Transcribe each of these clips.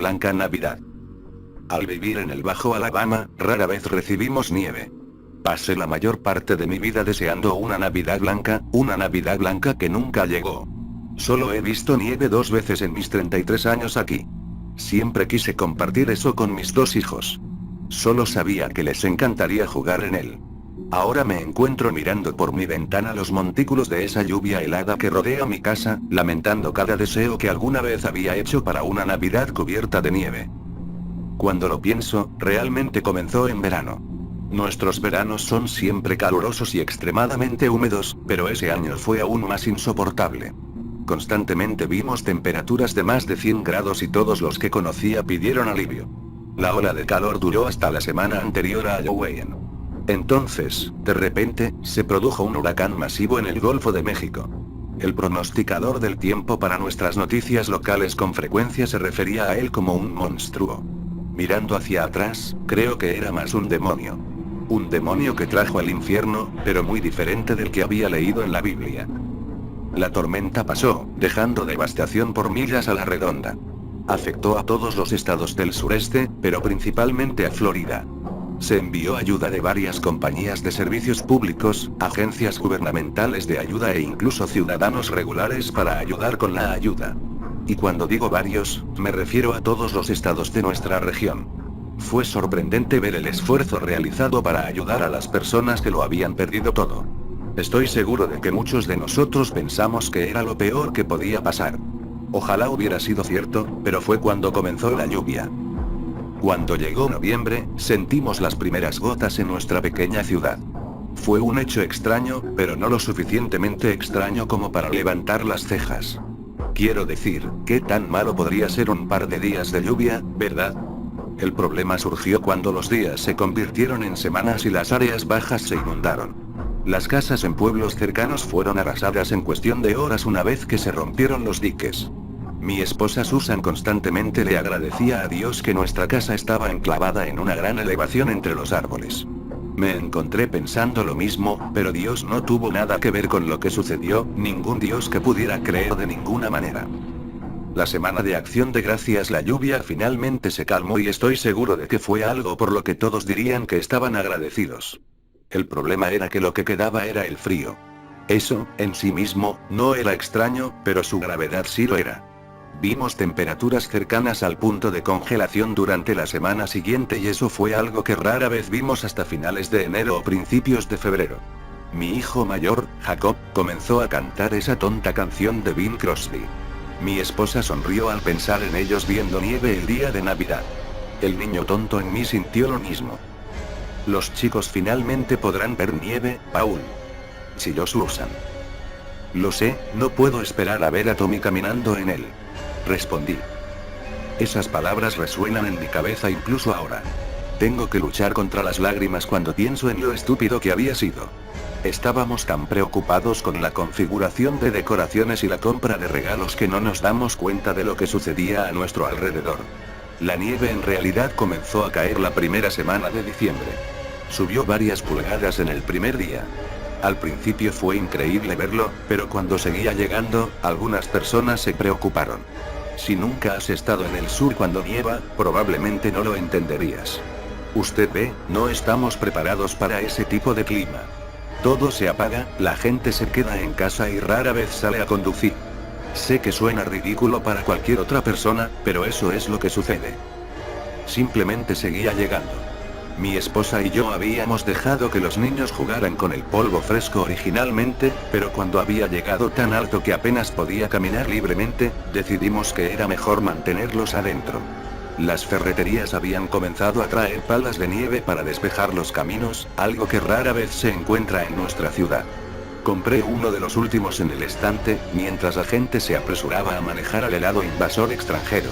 blanca Navidad. Al vivir en el Bajo Alabama, rara vez recibimos nieve. Pasé la mayor parte de mi vida deseando una Navidad blanca que nunca llegó. Solo he visto nieve 2 veces en mis 33 años aquí. Siempre quise compartir eso con mis 2 hijos. Solo sabía que les encantaría jugar en él. Ahora me encuentro mirando por mi ventana los montículos de esa lluvia helada que rodea mi casa, lamentando cada deseo que alguna vez había hecho para una Navidad cubierta de nieve. Cuando lo pienso, realmente comenzó en verano. Nuestros veranos son siempre calurosos y extremadamente húmedos, pero ese año fue aún más insoportable. Constantemente vimos temperaturas de más de 100 grados y todos los que conocía pidieron alivio. La ola de calor duró hasta la semana anterior a Halloween. Entonces, de repente, se produjo un huracán masivo en el Golfo de México. El pronosticador del tiempo para nuestras noticias locales con frecuencia se refería a él como un monstruo. Mirando hacia atrás, creo que era más un demonio. Un demonio que trajo al infierno, pero muy diferente del que había leído en la Biblia. La tormenta pasó, dejando devastación por millas a la redonda. Afectó a todos los estados del sureste, pero principalmente a Florida. Se envió ayuda de varias compañías de servicios públicos, agencias gubernamentales de ayuda e incluso ciudadanos regulares para ayudar con la ayuda. Y cuando digo varios, me refiero a todos los estados de nuestra región. Fue sorprendente ver el esfuerzo realizado para ayudar a las personas que lo habían perdido todo. Estoy seguro de que muchos de nosotros pensamos que era lo peor que podía pasar. Ojalá hubiera sido cierto, pero fue cuando comenzó la lluvia. Cuando llegó noviembre, sentimos las primeras gotas en nuestra pequeña ciudad. Fue un hecho extraño, pero no lo suficientemente extraño como para levantar las cejas. Quiero decir, ¿qué tan malo podría ser un par de días de lluvia, verdad? El problema surgió cuando los días se convirtieron en semanas y las áreas bajas se inundaron. Las casas en pueblos cercanos fueron arrasadas en cuestión de horas una vez que se rompieron los diques. Mi esposa Susan constantemente le agradecía a Dios que nuestra casa estaba enclavada en una gran elevación entre los árboles. Me encontré pensando lo mismo, pero Dios no tuvo nada que ver con lo que sucedió, ningún Dios que pudiera creer de ninguna manera. La semana de Acción de Gracias la lluvia finalmente se calmó y estoy seguro de que fue algo por lo que todos dirían que estaban agradecidos. El problema era que lo que quedaba era el frío. Eso, en sí mismo, no era extraño, pero su gravedad sí lo era. Vimos temperaturas cercanas al punto de congelación durante la semana siguiente y eso fue algo que rara vez vimos hasta finales de enero o principios de febrero. Mi hijo mayor, Jacob, comenzó a cantar esa tonta canción de Bing Crosby. Mi esposa sonrió al pensar en ellos viendo nieve el día de Navidad. El niño tonto en mí sintió lo mismo. Los chicos finalmente podrán ver nieve, Paul. Chilló Susan. Lo sé, no puedo esperar a ver a Tommy caminando en él. Respondí. Esas palabras resuenan en mi cabeza incluso ahora. Tengo que luchar contra las lágrimas cuando pienso en lo estúpido que había sido. Estábamos tan preocupados con la configuración de decoraciones y la compra de regalos que no nos damos cuenta de lo que sucedía a nuestro alrededor. La nieve en realidad comenzó a caer la primera semana de diciembre. Subió varias pulgadas en el primer día. Al principio fue increíble verlo, pero cuando seguía llegando, algunas personas se preocuparon. Si nunca has estado en el sur cuando nieva, probablemente no lo entenderías. Usted ve, no estamos preparados para ese tipo de clima. Todo se apaga, la gente se queda en casa y rara vez sale a conducir. Sé que suena ridículo para cualquier otra persona, pero eso es lo que sucede. Simplemente seguía llegando. Mi esposa y yo habíamos dejado que los niños jugaran con el polvo fresco originalmente, pero cuando había llegado tan alto que apenas podía caminar libremente, decidimos que era mejor mantenerlos adentro. Las ferreterías habían comenzado a traer palas de nieve para despejar los caminos, algo que rara vez se encuentra en nuestra ciudad. Compré uno de los últimos en el estante, mientras la gente se apresuraba a manejar al helado invasor extranjero.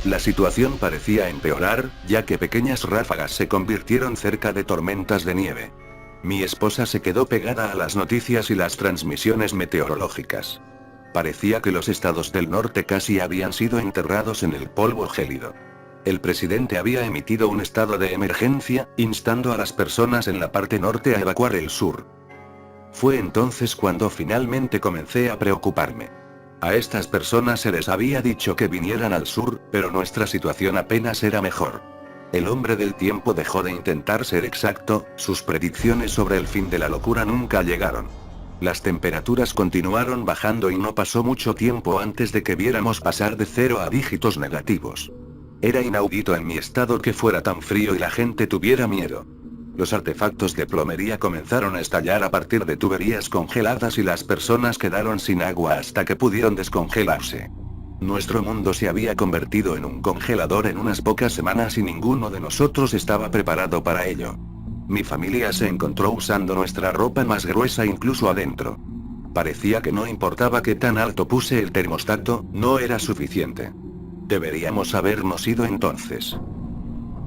La situación parecía empeorar, ya que pequeñas ráfagas se convirtieron cerca de tormentas de nieve. Mi esposa se quedó pegada a las noticias y las transmisiones meteorológicas. Parecía que los estados del norte casi habían sido enterrados en el polvo gélido. El presidente había emitido un estado de emergencia, instando a las personas en la parte norte a evacuar el sur. Fue entonces cuando finalmente comencé a preocuparme. A estas personas se les había dicho que vinieran al sur, pero nuestra situación apenas era mejor. El hombre del tiempo dejó de intentar ser exacto, sus predicciones sobre el fin de la locura nunca llegaron. Las temperaturas continuaron bajando y no pasó mucho tiempo antes de que viéramos pasar de 0 a dígitos negativos. Era inaudito en mi estado que fuera tan frío y la gente tuviera miedo. Los artefactos de plomería comenzaron a estallar a partir de tuberías congeladas y las personas quedaron sin agua hasta que pudieron descongelarse. Nuestro mundo se había convertido en un congelador en unas pocas semanas y ninguno de nosotros estaba preparado para ello. Mi familia se encontró usando nuestra ropa más gruesa incluso adentro. Parecía que no importaba qué tan alto puse el termostato, no era suficiente. Deberíamos habernos ido entonces.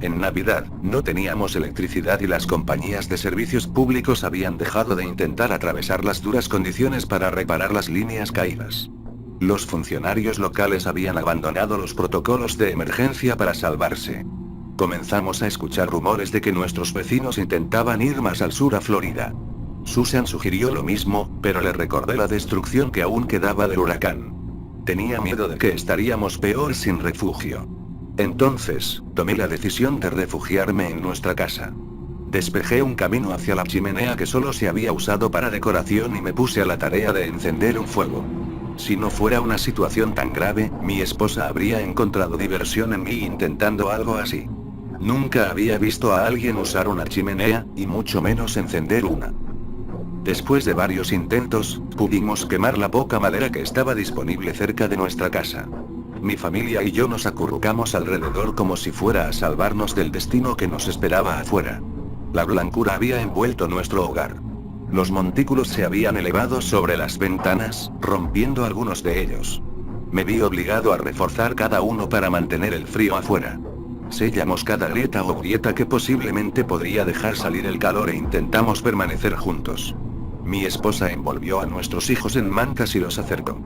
En Navidad, no teníamos electricidad y las compañías de servicios públicos habían dejado de intentar atravesar las duras condiciones para reparar las líneas caídas. Los funcionarios locales habían abandonado los protocolos de emergencia para salvarse. Comenzamos a escuchar rumores de que nuestros vecinos intentaban ir más al sur a Florida. Susan sugirió lo mismo, pero le recordé la destrucción que aún quedaba del huracán. Tenía miedo de que estaríamos peor sin refugio. Entonces, tomé la decisión de refugiarme en nuestra casa. Despejé un camino hacia la chimenea que solo se había usado para decoración y me puse a la tarea de encender un fuego. Si no fuera una situación tan grave, mi esposa habría encontrado diversión en mí intentando algo así. Nunca había visto a alguien usar una chimenea, y mucho menos encender una. Después de varios intentos, pudimos quemar la poca madera que estaba disponible cerca de nuestra casa. Mi familia y yo nos acurrucamos alrededor como si fuera a salvarnos del destino que nos esperaba afuera. La blancura había envuelto nuestro hogar. Los montículos se habían elevado sobre las ventanas, rompiendo algunos de ellos. Me vi obligado a reforzar cada uno para mantener el frío afuera. Sellamos cada grieta o grieta que posiblemente podría dejar salir el calor e intentamos permanecer juntos. Mi esposa envolvió a nuestros hijos en mantas y los acercó.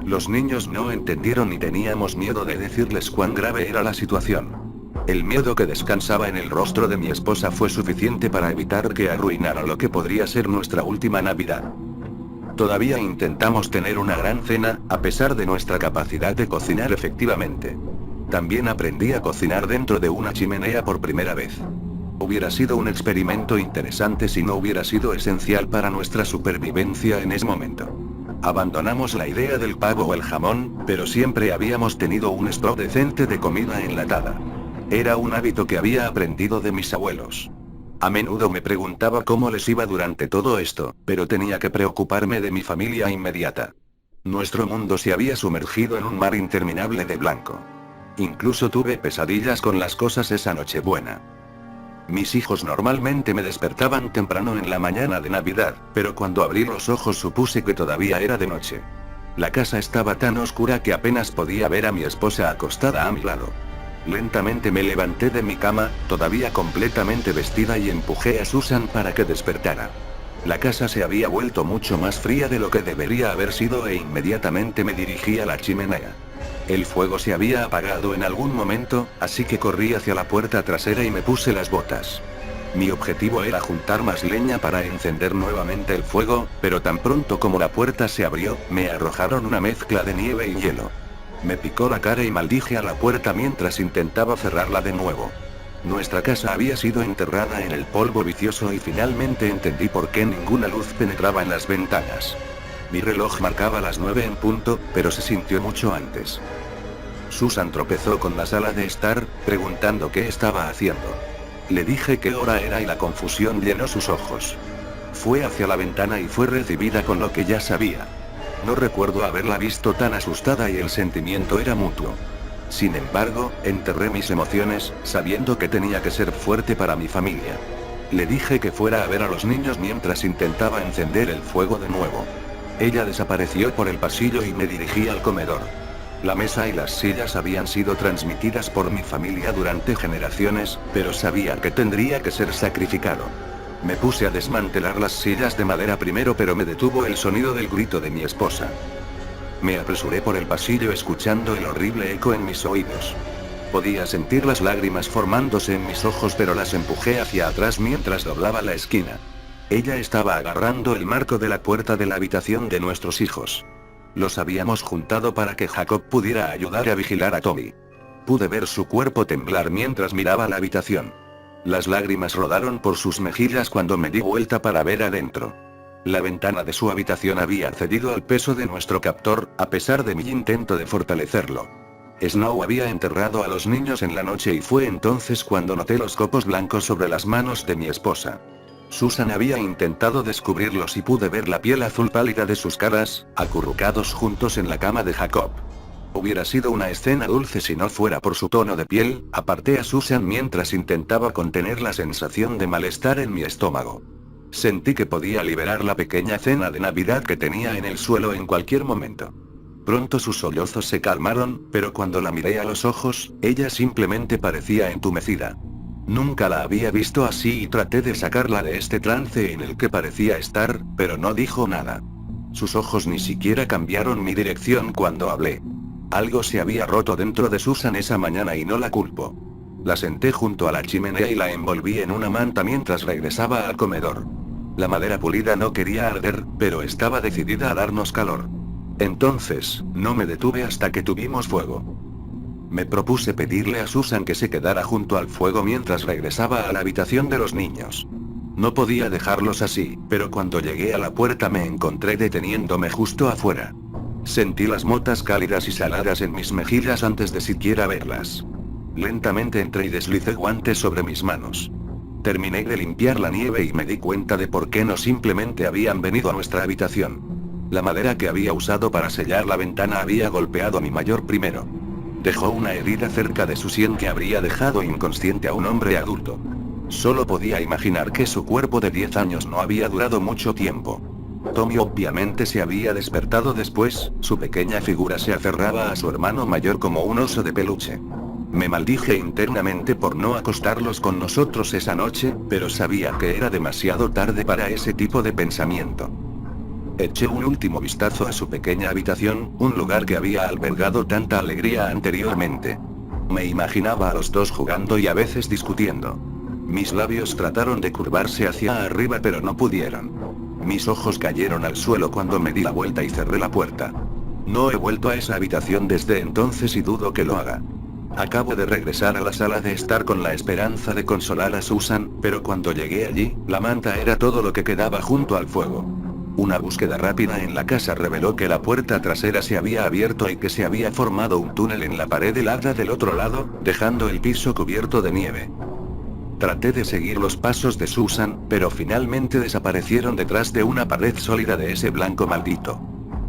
Los niños no entendieron y teníamos miedo de decirles cuán grave era la situación. El miedo que descansaba en el rostro de mi esposa fue suficiente para evitar que arruinara lo que podría ser nuestra última Navidad. Todavía intentamos tener una gran cena, a pesar de nuestra capacidad de cocinar efectivamente. También aprendí a cocinar dentro de una chimenea por primera vez. Hubiera sido un experimento interesante si no hubiera sido esencial para nuestra supervivencia en ese momento. Abandonamos la idea del pavo o el jamón, pero siempre habíamos tenido un stock decente de comida enlatada. Era un hábito que había aprendido de mis abuelos. A menudo me preguntaba cómo les iba durante todo esto, pero tenía que preocuparme de mi familia inmediata. Nuestro mundo se había sumergido en un mar interminable de blanco. Incluso tuve pesadillas con las cosas esa Nochebuena. Mis hijos normalmente me despertaban temprano en la mañana de Navidad, pero cuando abrí los ojos supuse que todavía era de noche. La casa estaba tan oscura que apenas podía ver a mi esposa acostada a mi lado. Lentamente me levanté de mi cama, todavía completamente vestida, y empujé a Susan para que despertara. La casa se había vuelto mucho más fría de lo que debería haber sido e inmediatamente me dirigí a la chimenea. El fuego se había apagado en algún momento, así que corrí hacia la puerta trasera y me puse las botas. Mi objetivo era juntar más leña para encender nuevamente el fuego, pero tan pronto como la puerta se abrió, me arrojaron una mezcla de nieve y hielo. Me picó la cara y maldije a la puerta mientras intentaba cerrarla de nuevo. Nuestra casa había sido enterrada en el polvo vicioso y finalmente entendí por qué ninguna luz penetraba en las ventanas. Mi reloj marcaba las 9 en punto, pero se sintió mucho antes. Susan tropezó con la sala de estar, preguntando qué estaba haciendo. Le dije qué hora era y la confusión llenó sus ojos. Fue hacia la ventana y fue recibida con lo que ya sabía. No recuerdo haberla visto tan asustada y el sentimiento era mutuo. Sin embargo, enterré mis emociones, sabiendo que tenía que ser fuerte para mi familia. Le dije que fuera a ver a los niños mientras intentaba encender el fuego de nuevo. Ella desapareció por el pasillo y me dirigí al comedor. La mesa y las sillas habían sido transmitidas por mi familia durante generaciones, pero sabía que tendría que ser sacrificado. Me puse a desmantelar las sillas de madera primero, pero me detuvo el sonido del grito de mi esposa. Me apresuré por el pasillo escuchando el horrible eco en mis oídos. Podía sentir las lágrimas formándose en mis ojos, pero las empujé hacia atrás mientras doblaba la esquina. Ella estaba agarrando el marco de la puerta de la habitación de nuestros hijos. Los habíamos juntado para que Jacob pudiera ayudar a vigilar a Tommy. Pude ver su cuerpo temblar mientras miraba la habitación. Las lágrimas rodaron por sus mejillas cuando me di vuelta para ver adentro. La ventana de su habitación había cedido al peso de nuestro captor, a pesar de mi intento de fortalecerlo. Snow había enterrado a los niños en la noche y fue entonces cuando noté los copos blancos sobre las manos de mi esposa. Susan había intentado descubrirlos y pude ver la piel azul pálida de sus caras, acurrucados juntos en la cama de Jacob. Hubiera sido una escena dulce si no fuera por su tono de piel. Aparté a Susan mientras intentaba contener la sensación de malestar en mi estómago. Sentí que podía liberar la pequeña cena de Navidad que tenía en el suelo en cualquier momento. Pronto sus sollozos se calmaron, pero cuando la miré a los ojos, ella simplemente parecía entumecida. Nunca la había visto así y traté de sacarla de este trance en el que parecía estar, pero no dijo nada. Sus ojos ni siquiera cambiaron mi dirección cuando hablé. Algo se había roto dentro de Susan esa mañana y no la culpo. La senté junto a la chimenea y la envolví en una manta mientras regresaba al comedor. La madera pulida no quería arder, pero estaba decidida a darnos calor. Entonces, no me detuve hasta que tuvimos fuego. Me propuse pedirle a Susan que se quedara junto al fuego mientras regresaba a la habitación de los niños. No podía dejarlos así, pero cuando llegué a la puerta me encontré deteniéndome justo afuera. Sentí las motas cálidas y saladas en mis mejillas antes de siquiera verlas. Lentamente entré y deslicé guantes sobre mis manos. Terminé de limpiar la nieve y me di cuenta de por qué no simplemente habían venido a nuestra habitación. La madera que había usado para sellar la ventana había golpeado a mi mayor primero. Dejó una herida cerca de su sien que habría dejado inconsciente a un hombre adulto. Solo podía imaginar que su cuerpo de 10 años no había durado mucho tiempo. Tommy obviamente se había despertado después, su pequeña figura se aferraba a su hermano mayor como un oso de peluche. Me maldije internamente por no acostarlos con nosotros esa noche, pero sabía que era demasiado tarde para ese tipo de pensamiento. Eché un último vistazo a su pequeña habitación, un lugar que había albergado tanta alegría anteriormente. Me imaginaba a los dos jugando y a veces discutiendo. Mis labios trataron de curvarse hacia arriba pero no pudieron. Mis ojos cayeron al suelo cuando me di la vuelta y cerré la puerta. No he vuelto a esa habitación desde entonces y dudo que lo haga. Acabo de regresar a la sala de estar con la esperanza de consolar a Susan, pero cuando llegué allí, la manta era todo lo que quedaba junto al fuego. Una búsqueda rápida en la casa reveló que la puerta trasera se había abierto y que se había formado un túnel en la pared helada del otro lado, dejando el piso cubierto de nieve. Traté de seguir los pasos de Susan, pero finalmente desaparecieron detrás de una pared sólida de ese blanco maldito.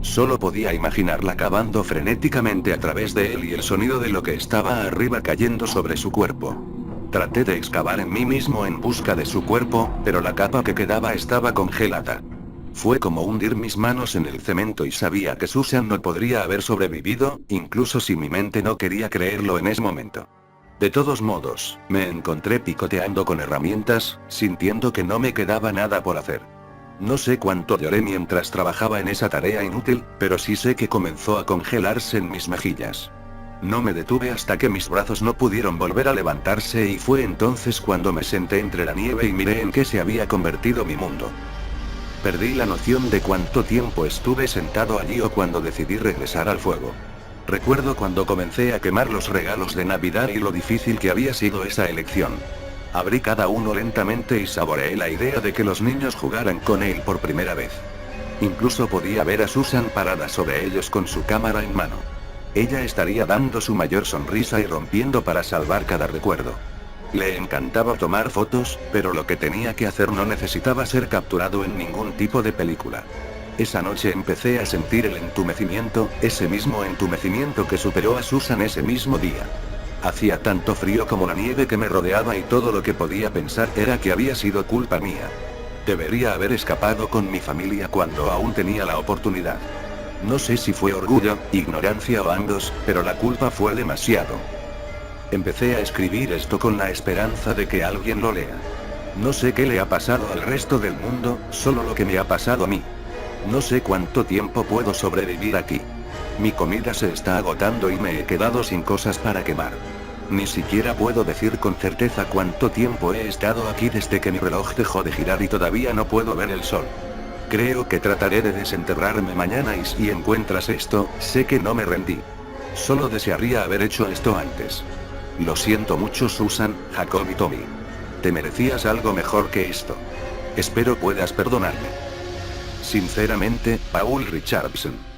Solo podía imaginarla cavando frenéticamente a través de él y el sonido de lo que estaba arriba cayendo sobre su cuerpo. Traté de excavar en mí mismo en busca de su cuerpo, pero la capa que quedaba estaba congelada. Fue como hundir mis manos en el cemento y sabía que Susan no podría haber sobrevivido, incluso si mi mente no quería creerlo en ese momento. De todos modos, me encontré picoteando con herramientas, sintiendo que no me quedaba nada por hacer. No sé cuánto lloré mientras trabajaba en esa tarea inútil, pero sí sé que comenzó a congelarse en mis mejillas. No me detuve hasta que mis brazos no pudieron volver a levantarse y fue entonces cuando me senté entre la nieve y miré en qué se había convertido mi mundo. Perdí la noción de cuánto tiempo estuve sentado allí o cuando decidí regresar al fuego. Recuerdo cuando comencé a quemar los regalos de Navidad y lo difícil que había sido esa elección. Abrí cada uno lentamente y saboreé la idea de que los niños jugaran con él por primera vez. Incluso podía ver a Susan parada sobre ellos con su cámara en mano. Ella estaría dando su mayor sonrisa y rompiendo para salvar cada recuerdo. Le encantaba tomar fotos, pero lo que tenía que hacer no necesitaba ser capturado en ningún tipo de película. Esa noche empecé a sentir el entumecimiento, ese mismo entumecimiento que superó a Susan ese mismo día. Hacía tanto frío como la nieve que me rodeaba y todo lo que podía pensar era que había sido culpa mía. Debería haber escapado con mi familia cuando aún tenía la oportunidad. No sé si fue orgullo, ignorancia o ambos, pero la culpa fue demasiado. Empecé a escribir esto con la esperanza de que alguien lo lea. No sé qué le ha pasado al resto del mundo, solo lo que me ha pasado a mí. No sé cuánto tiempo puedo sobrevivir aquí. Mi comida se está agotando y me he quedado sin cosas para quemar. Ni siquiera puedo decir con certeza cuánto tiempo he estado aquí desde que mi reloj dejó de girar y todavía no puedo ver el sol. Creo que trataré de desenterrarme mañana y si encuentras esto, sé que no me rendí. Solo desearía haber hecho esto antes. Lo siento mucho Susan, Jacob y Tommy. Te merecías algo mejor que esto. Espero puedas perdonarme. Sinceramente, Paul Richardson.